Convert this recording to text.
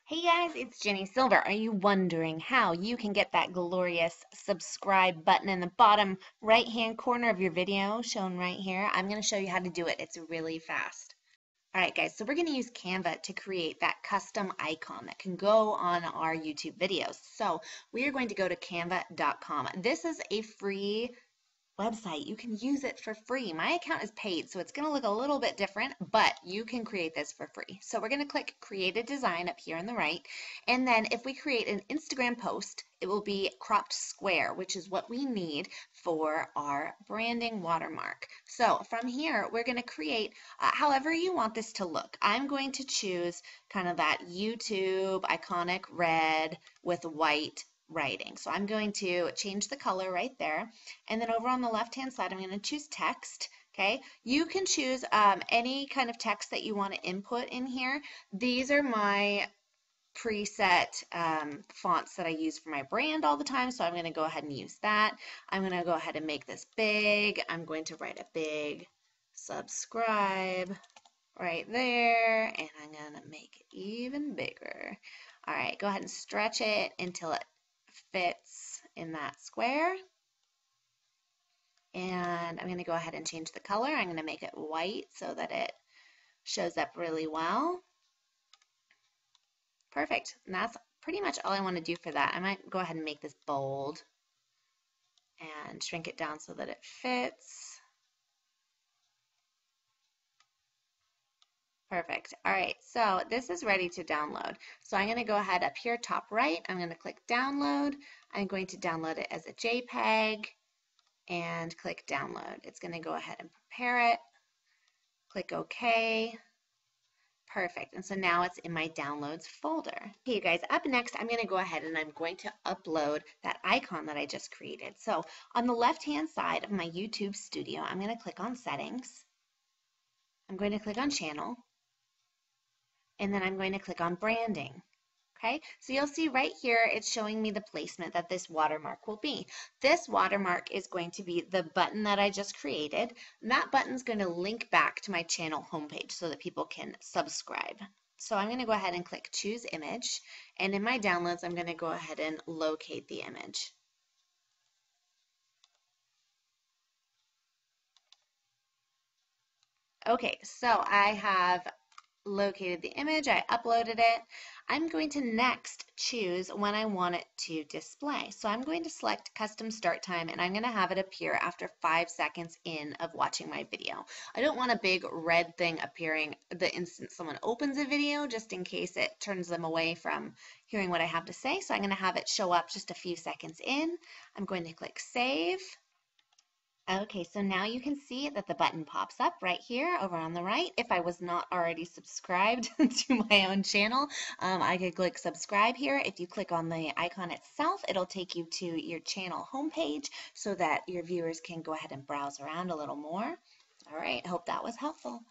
Hey guys, it's Jenny Silver. Are you wondering how you can get that glorious subscribe button in the bottom right hand corner of your video shown right here? I'm going to show you how to do it. It's really fast. Alright guys, so we're going to use Canva to create that custom icon that can go on our YouTube videos. So we are going to go to canva.com. This is a free website. You can use it for free. My account is paid, so it's going to look a little bit different, but you can create this for free. So we're going to click Create a Design up here on the right, and then if we create an Instagram post, it will be cropped square, which is what we need for our branding watermark. So from here, we're going to create however you want this to look. I'm going to choose kind of that YouTube iconic red with white writing. So I'm going to change the color right there. And then over on the left-hand side, I'm going to choose text. Okay, you can choose any kind of text that you want to input in here. These are my preset fonts that I use for my brand all the time, so I'm going to go ahead and use that. I'm going to go ahead and make this big. I'm going to write a big subscribe right there, and I'm going to make it even bigger. All right, go ahead and stretch it until it fits in that square. And I'm going to go ahead and change the color. I'm going to make it white so that it shows up really well. Perfect. And that's pretty much all I want to do for that. I might go ahead and make this bold and shrink it down so that it fits. Perfect. All right, so this is ready to download. So I'm going to go ahead up here, top right. I'm going to click download. I'm going to download it as a JPEG and click download. It's going to go ahead and prepare it. Click OK. Perfect. And so now it's in my downloads folder. Okay, you guys, up next, I'm going to go ahead and I'm going to upload that icon that I just created. So on the left-hand side of my YouTube studio, I'm going to click on settings. I'm going to click on channel. And then I'm going to click on branding. Okay, so you'll see right here it's showing me the placement that this watermark will be. This watermark is going to be the button that I just created. And that button's going to link back to my channel homepage so that people can subscribe. So I'm going to go ahead and click Choose Image, and in my downloads I'm going to go ahead and locate the image. Okay, so I have located the image, I uploaded it. I'm going to next choose when I want it to display. So I'm going to select custom start time, and I'm going to have it appear after 5 seconds in of watching my video. I don't want a big red thing appearing the instant someone opens a video, just in case it turns them away from hearing what I have to say. So I'm going to have it show up just a few seconds in. I'm going to click save. Okay, so now you can see that the button pops up right here over on the right. If I was not already subscribed to my own channel, I could click subscribe here. If you click on the icon itself, it'll take you to your channel homepage so that your viewers can go ahead and browse around a little more. All right, hope that was helpful.